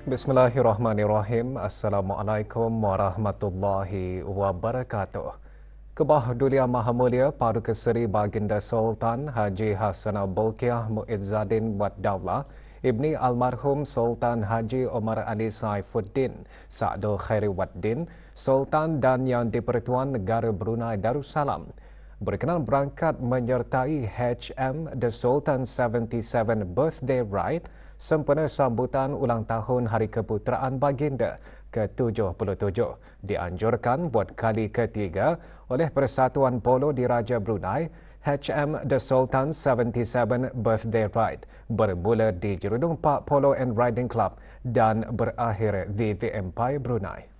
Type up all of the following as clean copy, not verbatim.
Bismillahirrahmanirrahim. Assalamualaikum warahmatullahi wabarakatuh. Kebah Duli Yang Maha Mulia Paduka Seri Baginda Sultan Haji Hassanah Bolkiah Muizzaddin Wad Daulah Ibni Almarhum Sultan Haji Omar Ali Saifuddin Sa'dul Khairi Waddin Sultan dan Yang di-Pertuan Negara Brunei Darussalam berkenan berangkat menyertai HM The Sultan 77 Birthday Ride sempena sambutan ulang tahun Hari Keputeraan Baginda ke-77 dianjurkan buat kali ketiga oleh Persatuan Polo Diraja Brunei. HM The Sultan 77 Birthday Ride bermula di Jerudong Park Polo and Riding Club dan berakhir di The Empire Brunei.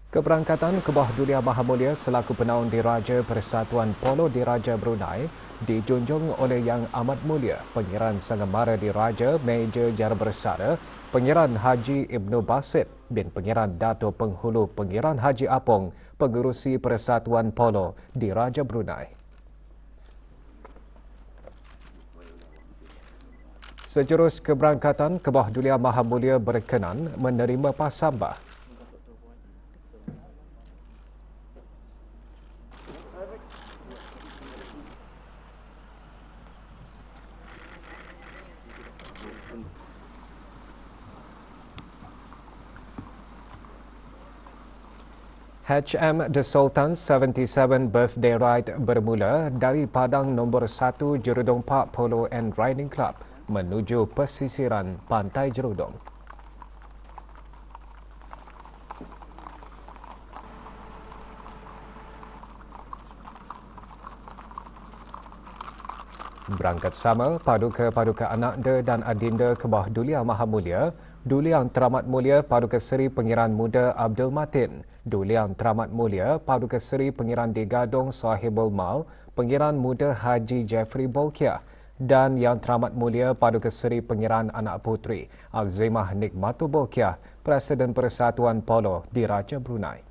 Keberangkatan Kebah Duli Yang Maha Mulia selaku penaung diraja Persatuan Polo Diraja Brunei dijunjung oleh Yang Amat Mulia Pengiran Sangamara Diraja Major Jara Bersara Pengiran Haji Ibnu Basit bin Pengiran Dato' Penghulu Pengiran Haji Apong Pengerusi Persatuan Polo Diraja Brunei. Sejurus keberangkatan Kebah Duli Yang Maha Mulia berkenan menerima pasambah HM The Sultan 77 Birthday Ride bermula dari padang nombor 1 Jerudong Park Polo and Riding Club menuju pesisiran Pantai Jerudong. Berangkat sama paduka-paduka anakda dan adinda Kebah Duli Yang Maha Mulia, Duli Yang Teramat Mulia Paduka Seri Pengiran Muda Abdul Matin, Duli Yang Teramat Mulia Paduka Seri Pengiran di Gadong Sahibul Mal, Pengiran Muda Haji Jeffrey Bolkiah dan Yang Teramat Mulia Paduka Seri Pengiran Anak Puteri Azimah Nikmatul Bolkiah, Presiden Persatuan Polo Diraja Brunei.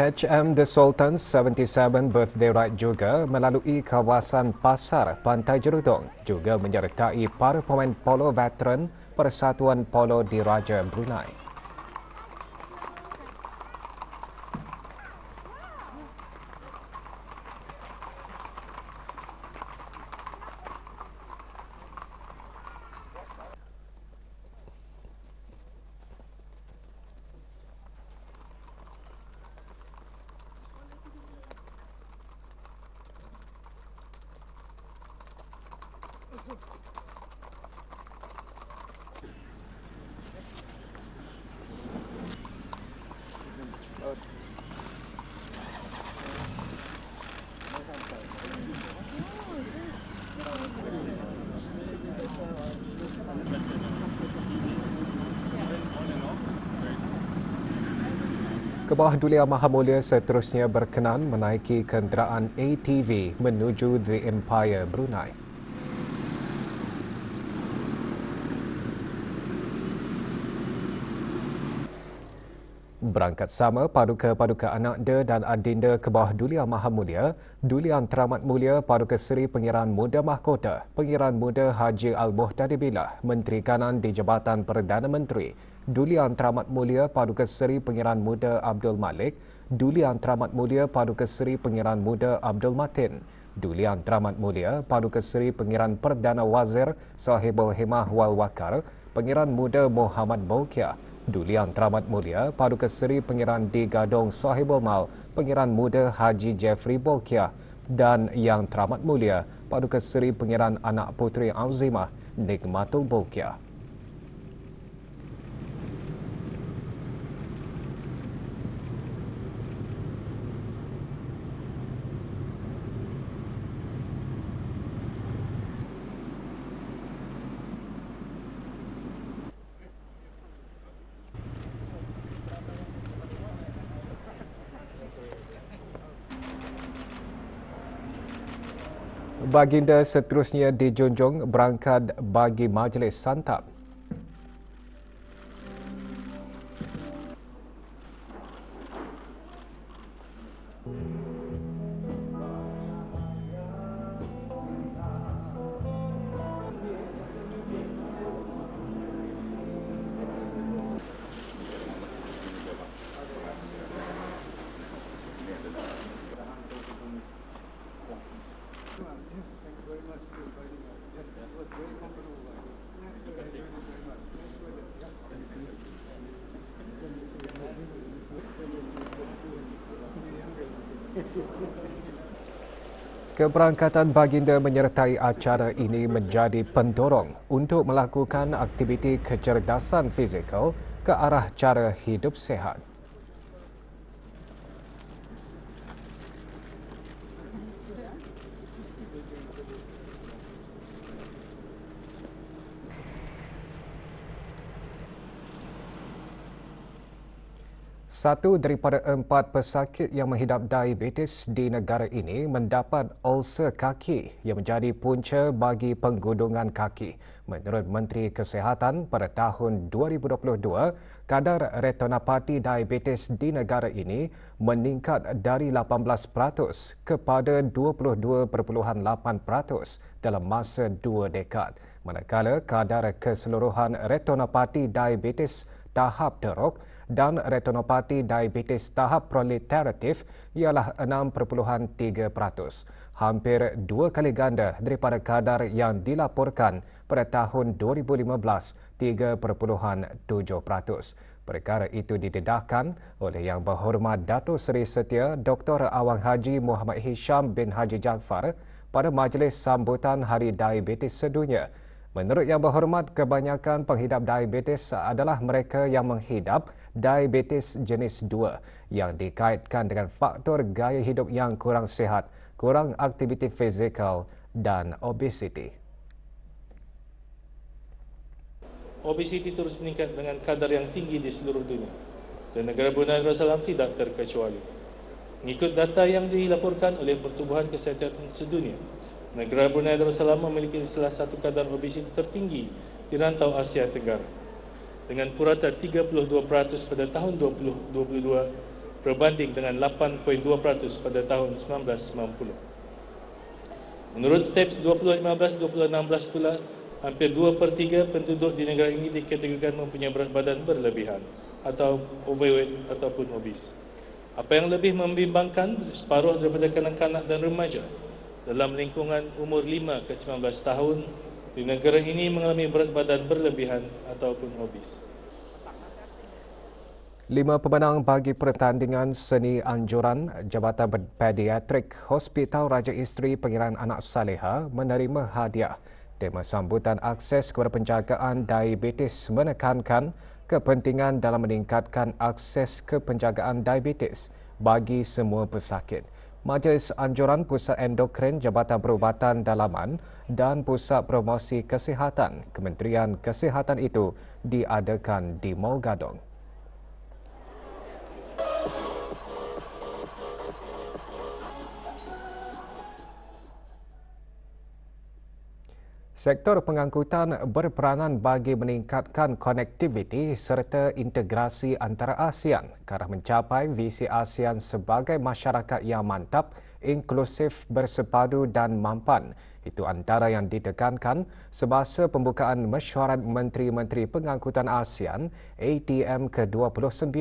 HM The Sultan 77 Birthday Ride juga melalui kawasan Pasar Pantai Jerudong juga menyertai para pemain polo veteran Persatuan Polo Diraja Brunei. Kebah Duli Yang Maha Mulia seterusnya berkenan menaiki kenderaan ATV menuju The Empire Brunei. Berangkat sama paduka-paduka anakda dan adinda Kebah Duli Yang Maha Mulia, Duli Yang Teramat Mulia Paduka Seri Pengiran Muda Mahkota, Pengiran Muda Haji Al-Muhtadi Billah, Menteri Kanan di Jabatan Perdana Menteri, Duli Yang Teramat Mulia Paduka Seri Pengiran Muda Abdul Malik, Duli Yang Teramat Mulia Paduka Seri Pengiran Muda Abdul Matin, Duli Yang Teramat Mulia Paduka Seri Pengiran Perdana Wazir Sahibul Himah Wal Wakar, Pengiran Muda Muhammad Bolkiah, Duli Yang Teramat Mulia Paduka Seri Pengiran di Gadong Sahibul Mal, Pengiran Muda Haji Jeffrey Bolkiah, dan Yang Teramat Mulia Paduka Seri Pangeran Anak Puteri Azimah Nikmatul Bolkiah. Baginda seterusnya dijunjung berangkat bagi majlis santap. Keberangkatan baginda menyertai acara ini menjadi pendorong untuk melakukan aktiviti kecerdasan fizikal ke arah cara hidup sihat. Satu daripada 4 pesakit yang menghidap diabetes di negara ini mendapat ulcer kaki yang menjadi punca bagi penggundungan kaki. Menurut Menteri Kesihatan, pada tahun 2022, kadar retinopati diabetes di negara ini meningkat dari 18% kepada 22.8% dalam masa 2 dekad. Manakala kadar keseluruhan retinopati diabetes tahap teruk dan retinopati diabetes tahap proliferatif ialah 6.3%. Hampir 2 kali ganda daripada kadar yang dilaporkan pada tahun 2015, 3.7%. Perkara itu didedahkan oleh Yang Berhormat Dato' Seri Setia Dr. Awang Haji Muhammad Hisham bin Haji Jaafar pada majlis sambutan Hari Diabetes Sedunia. Menurut Yang Berhormat, kebanyakan penghidap diabetes adalah mereka yang menghidap diabetes jenis 2 yang dikaitkan dengan faktor gaya hidup yang kurang sihat, kurang aktiviti fizikal dan obesiti. Obesiti terus meningkat dengan kadar yang tinggi di seluruh dunia dan negara Brunei Darussalam tidak terkecuali. Mengikut data yang dilaporkan oleh Pertubuhan Kesihatan Sedunia, negara Brunei Darussalam memiliki salah satu kadar obesiti tertinggi di rantau Asia Tenggara dengan purata 32% pada tahun 2022 berbanding dengan 8.2% pada tahun 1990. Menurut STEPS 2015-2016 pula, hampir 2/3 penduduk di negara ini dikategorikan mempunyai berat badan berlebihan atau overweight ataupun obes. Apa yang lebih membimbangkan, separuh daripada kanak-kanak dan remaja dalam lingkungan umur 5 ke 19 tahun di negara ini mengalami berat badan berlebihan ataupun obes. 5 pemenang bagi pertandingan seni anjuran Jabatan Pediatrik Hospital Raja Isteri Pangeran Anak Saleha menerima hadiah. Tema sambutan akses kepada penjagaan diabetes menekankan kepentingan dalam meningkatkan akses ke penjagaan diabetes bagi semua pesakit. Majlis Anjuran Pusat Endokrin Jabatan Perubatan Dalaman dan Pusat Promosi Kesihatan Kementerian Kesihatan itu diadakan di Mall Gadong. Sektor pengangkutan berperanan bagi meningkatkan konektiviti serta integrasi antara ASEAN ke arah mencapai visi ASEAN sebagai masyarakat yang mantap, inklusif, bersepadu dan mampan. Itu antara yang ditekankan semasa pembukaan Mesyuarat Menteri-Menteri Pengangkutan ASEAN ATM ke-29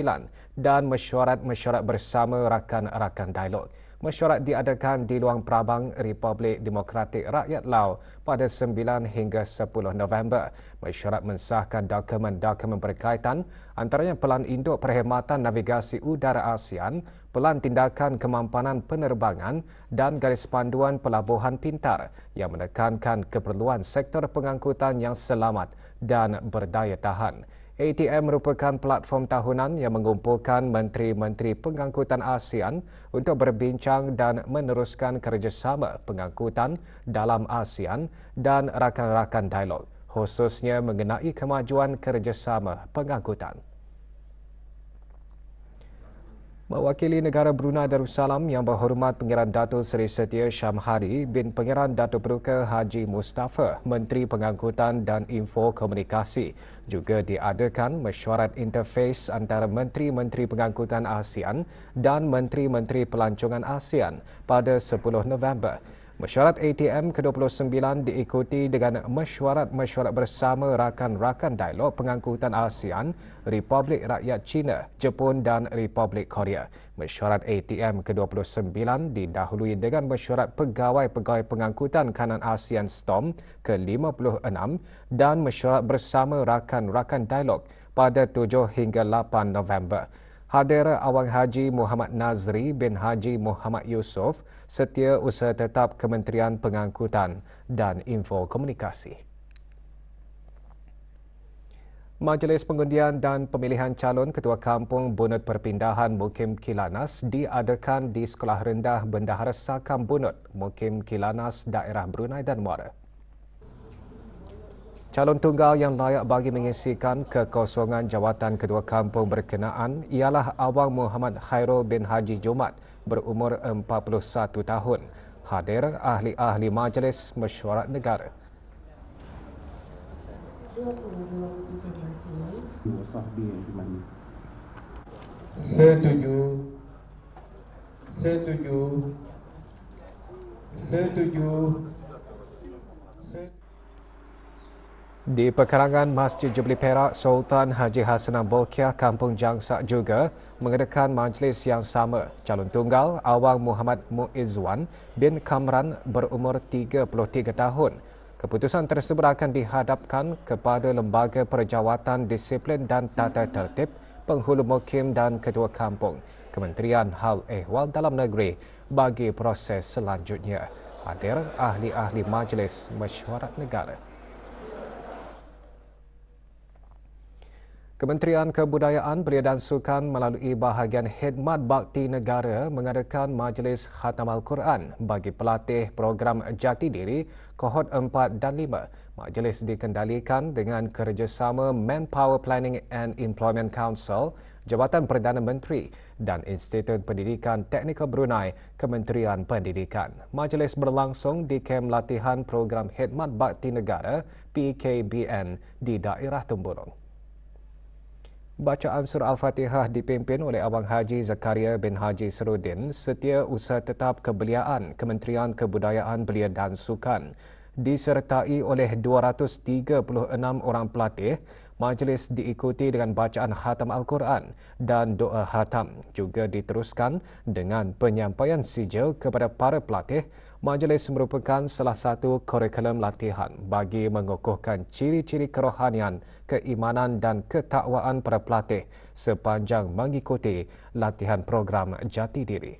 dan mesyuarat-mesyuarat bersama rakan-rakan dialog. Mesyuarat diadakan di Luang Prabang Republik Demokratik Rakyat Lao pada 9 hingga 10 November. Mesyuarat mensahkan dokumen-dokumen berkaitan antaranya Pelan Induk Perkhidmatan Navigasi Udara ASEAN, Pelan Tindakan Kemampanan Penerbangan dan Garis Panduan Pelabuhan Pintar yang menekankan keperluan sektor pengangkutan yang selamat dan berdaya tahan. ATM merupakan platform tahunan yang mengumpulkan menteri-menteri pengangkutan ASEAN untuk berbincang dan meneruskan kerjasama pengangkutan dalam ASEAN dan rakan-rakan dialog, khususnya mengenai kemajuan kerjasama pengangkutan. Mewakili negara Brunei Darussalam Yang Berhormat Pengiran Datuk Seri Setia Syamhari bin Pengiran Datuk Peruka Haji Mustafa, Menteri Pengangkutan dan Info Komunikasi, juga diadakan mesyuarat interface antara Menteri-Menteri Pengangkutan ASEAN dan Menteri-Menteri Pelancongan ASEAN pada 10 November. Mesyuarat ATM ke-29 diikuti dengan mesyuarat bersama rakan-rakan dialog pengangkutan ASEAN, Republik Rakyat China, Jepun dan Republik Korea. Mesyuarat ATM ke-29 didahului dengan mesyuarat pegawai-pegawai pengangkutan kanan ASEAN STOM ke-56 dan mesyuarat bersama rakan-rakan dialog pada 7 hingga 8 November. Hadir Awang Haji Muhammad Nazri bin Haji Muhammad Yusof, Setiausaha Tetap Kementerian Pengangkutan dan Info Komunikasi. Majlis Pengundian dan Pemilihan Calon Ketua Kampung Bunut Perpindahan Mukim Kilanas diadakan di Sekolah Rendah Bendahara Sakam Bunut, Mukim Kilanas, Daerah Brunei dan Muara. Calon tunggal yang layak bagi mengisikan kekosongan jawatan Ketua Kampung berkenaan ialah Awang Muhammad Khairul bin Haji Jumat berumur 41 tahun. Hadir ahli-ahli Majlis Mesyuarat Negara. Setuju. Di pekarangan Masjid Jubilee Perak, Sultan Haji Hassanah Bolkiah, Kampung Jangsak juga mengadakan majlis yang sama. Calon tunggal Awang Muhammad Muizzwan bin Kamran berumur 33 tahun. Keputusan tersebut akan dihadapkan kepada Lembaga Perjawatan Disiplin dan Tata Tertib, Penghulu Mukim dan Ketua Kampung, Kementerian Hal Ehwal Dalam Negeri bagi proses selanjutnya. Hadir ahli-ahli Majlis Mesyuarat Negara. Kementerian Kebudayaan, Belia dan Sukan melalui bahagian Khidmat Bakti Negara mengadakan Majlis Khatam Al-Quran bagi pelatih program Jati Diri Kohort 4 dan 5. Majlis dikendalikan dengan kerjasama Manpower Planning and Employment Council, Jabatan Perdana Menteri dan Institut Pendidikan Teknikal Brunei, Kementerian Pendidikan. Majlis berlangsung di kem latihan program Khidmat Bakti Negara PKBN di daerah Temburong. Bacaan Surah Al-Fatihah dipimpin oleh Abang Haji Zakaria bin Haji Serudin, Setiausaha Tetap Kebeliaan Kementerian Kebudayaan, Belia dan Sukan. Disertai oleh 236 orang pelatih, majlis diikuti dengan bacaan khatam Al-Quran dan doa khatam. Juga diteruskan dengan penyampaian sijil kepada para pelatih. Majlis merupakan salah satu kurikulum latihan bagi mengukuhkan ciri-ciri kerohanian, keimanan dan ketakwaan para pelatih sepanjang mengikuti latihan program Jati Diri.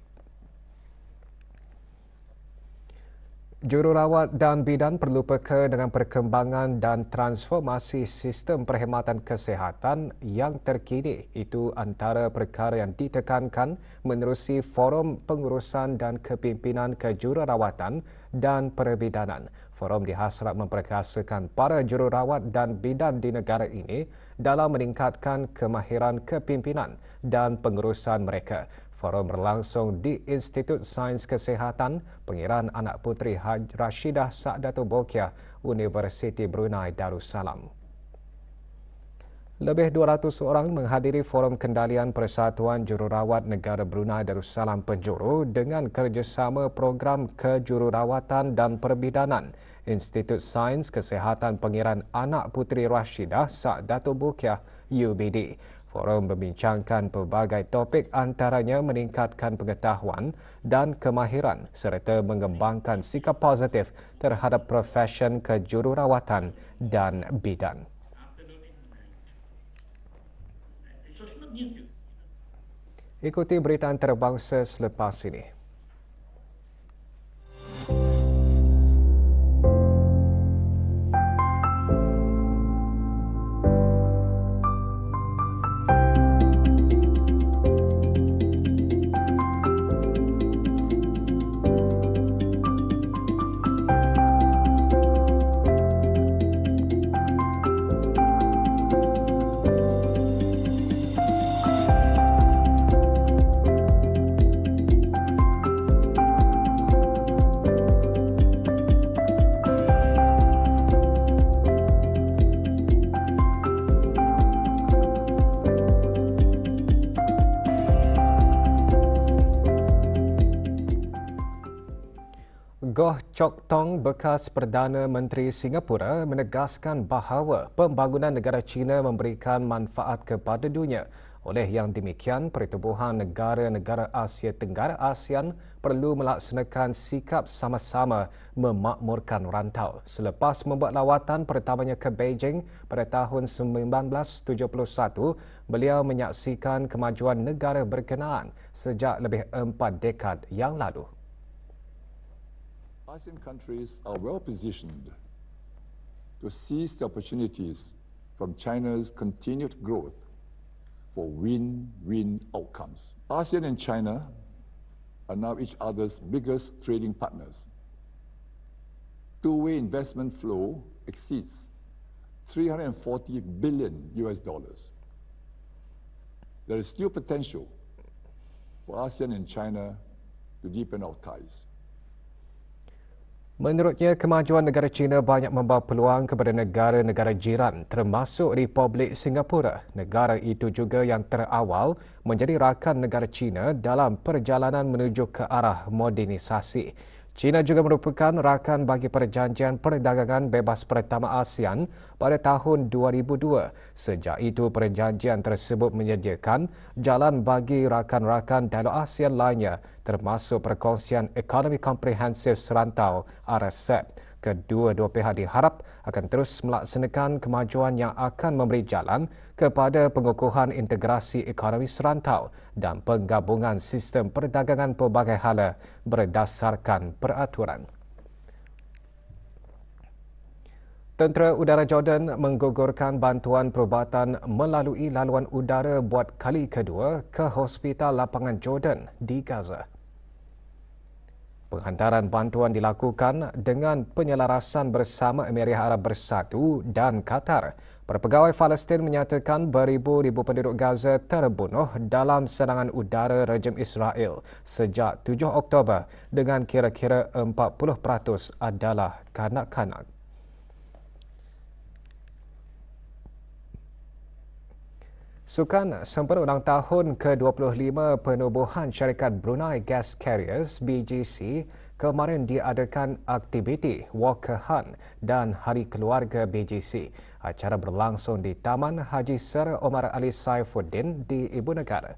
Jururawat dan bidan perlu peka dengan perkembangan dan transformasi sistem perkhidmatan kesihatan yang terkini. Itu antara perkara yang ditekankan menerusi Forum Pengurusan dan Kepimpinan Kejururawatan dan Perbidanan. Forum dihasrat memperkasakan para jururawat dan bidan di negara ini dalam meningkatkan kemahiran kepimpinan dan pengurusan mereka. Forum berlangsung di Institut Sains Kesihatan Pengiran Anak Puteri Rashidah Sa'datul Bolkiah, Universiti Brunei Darussalam. Lebih 200 orang menghadiri Forum Kendalian Persatuan Jururawat Negara Brunei Darussalam Penjuru dengan kerjasama Program Kejururawatan dan Perbidanan Institut Sains Kesihatan Pengiran Anak Puteri Rashidah Sa'datul Bolkiah, UBD. Forum membincangkan pelbagai topik antaranya meningkatkan pengetahuan dan kemahiran serta mengembangkan sikap positif terhadap profesion kejururawatan dan bidan. Ikuti berita antarabangsa selepas ini. Goh Chok Tong, bekas Perdana Menteri Singapura, menegaskan bahawa pembangunan negara China memberikan manfaat kepada dunia. Oleh yang demikian, pertubuhan negara-negara Asia Tenggara ASEAN perlu melaksanakan sikap sama-sama memakmurkan rantau. Selepas membuat lawatan pertamanya ke Beijing pada tahun 1971, beliau menyaksikan kemajuan negara berkenaan sejak lebih 4 dekad yang lalu. ASEAN countries are well positioned to seize the opportunities from China's continued growth for win-win outcomes. ASEAN and China are now each other's biggest trading partners. Two-way investment flow exceeds $340 billion. There is still potential for ASEAN and China to deepen our ties. Menurutnya, kemajuan negara China banyak membawa peluang kepada negara-negara jiran termasuk Republik Singapura. Negara itu juga yang terawal menjadi rakan negara China dalam perjalanan menuju ke arah modernisasi. China juga merupakan rakan bagi Perjanjian Perdagangan Bebas Pertama ASEAN pada tahun 2002. Sejak itu, perjanjian tersebut menyediakan jalan bagi rakan-rakan dialog ASEAN lainnya termasuk Perkongsian Ekonomi Komprehensif Serantau RCEP. Kedua-dua pihak diharap akan terus melaksanakan kemajuan yang akan memberi jalan kepada pengukuhan integrasi ekonomi serantau dan penggabungan sistem perdagangan pelbagai hala berdasarkan peraturan. Tentera Udara Jordan menggugurkan bantuan perubatan melalui laluan udara buat kali kedua ke Hospital Lapangan Jordan di Gaza. Penghantaran bantuan dilakukan dengan penyelarasan bersama Emirat Arab Bersatu dan Qatar. Para pegawai Palestin menyatakan beribu-ribu penduduk Gaza terbunuh dalam serangan udara rejim Israel sejak 7 Oktober dengan kira-kira 40% adalah kanak-kanak. Sukan sempena ulang tahun ke-25 penubuhan syarikat Brunei Gas Carriers BGC kemarin diadakan aktiviti Walkahan dan Hari Keluarga BGC. Acara berlangsung di Taman Haji Sir Omar Ali Saifuddin di Ibu Negara.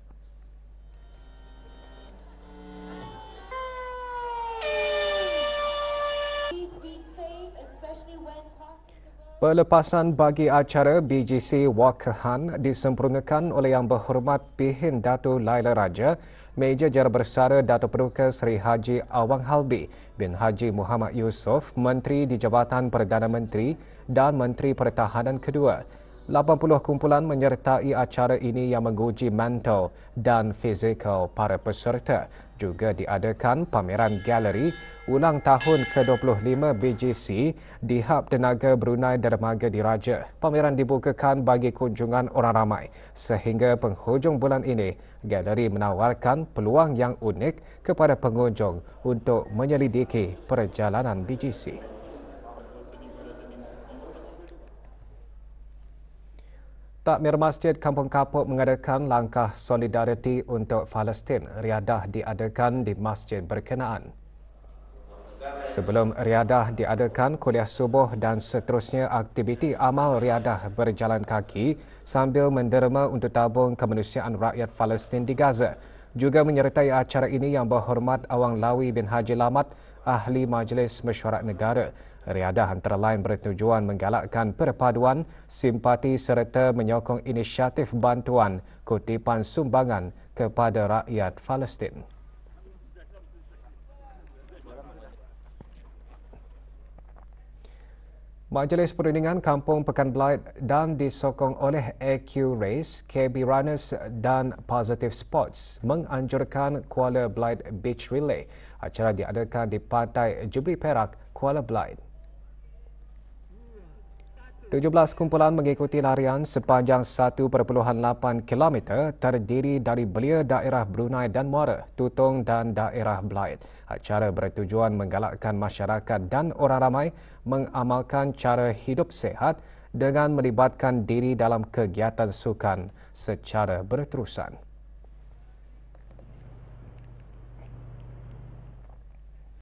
Pelepasan bagi acara BGC Walkahan disempurnakan oleh Yang Berhormat Pihin Dato' Laila Raja, Meja Jara Bersara Dato' Paduka Seri Haji Awang Halbi bin Haji Muhammad Yusof, Menteri di Jabatan Perdana Menteri dan Menteri Pertahanan kedua. 80 kumpulan menyertai acara ini yang menguji mental dan fizikal para peserta. Juga diadakan pameran galeri ulang tahun ke-25 BGC di Hub Tenaga Brunei Dermaga Diraja. Pameran dibukakan bagi kunjungan orang ramai. Sehingga penghujung bulan ini, galeri menawarkan peluang yang unik kepada pengunjung untuk menyelidiki perjalanan BGC. Takmir Masjid Kampung Kapuk mengadakan langkah solidariti untuk Palestin. Riadah diadakan di masjid berkenaan. Sebelum riadah diadakan, kuliah subuh dan seterusnya aktiviti amal riadah berjalan kaki sambil menderma untuk tabung kemanusiaan rakyat Palestin di Gaza. Juga menyertai acara ini Yang Berhormat Awang Lawi bin Haji Lamat, Ahli Majlis Mesyuarat Negara. Riadah antara lain bertujuan menggalakkan perpaduan, simpati serta menyokong inisiatif bantuan kutipan sumbangan kepada rakyat Palestin. Majlis Perundingan Kampung Pekan Blight dan disokong oleh AQ Race, KB Runners dan Positive Sports menganjurkan Kuala Blight Beach Relay. Acara diadakan di Pantai Jubilee Perak, Kuala Blight. 17 kumpulan mengikuti larian sepanjang 1.8 km terdiri dari belia daerah Brunei dan Muara, Tutong dan daerah Blight. Acara bertujuan menggalakkan masyarakat dan orang ramai mengamalkan cara hidup sihat dengan melibatkan diri dalam kegiatan sukan secara berterusan.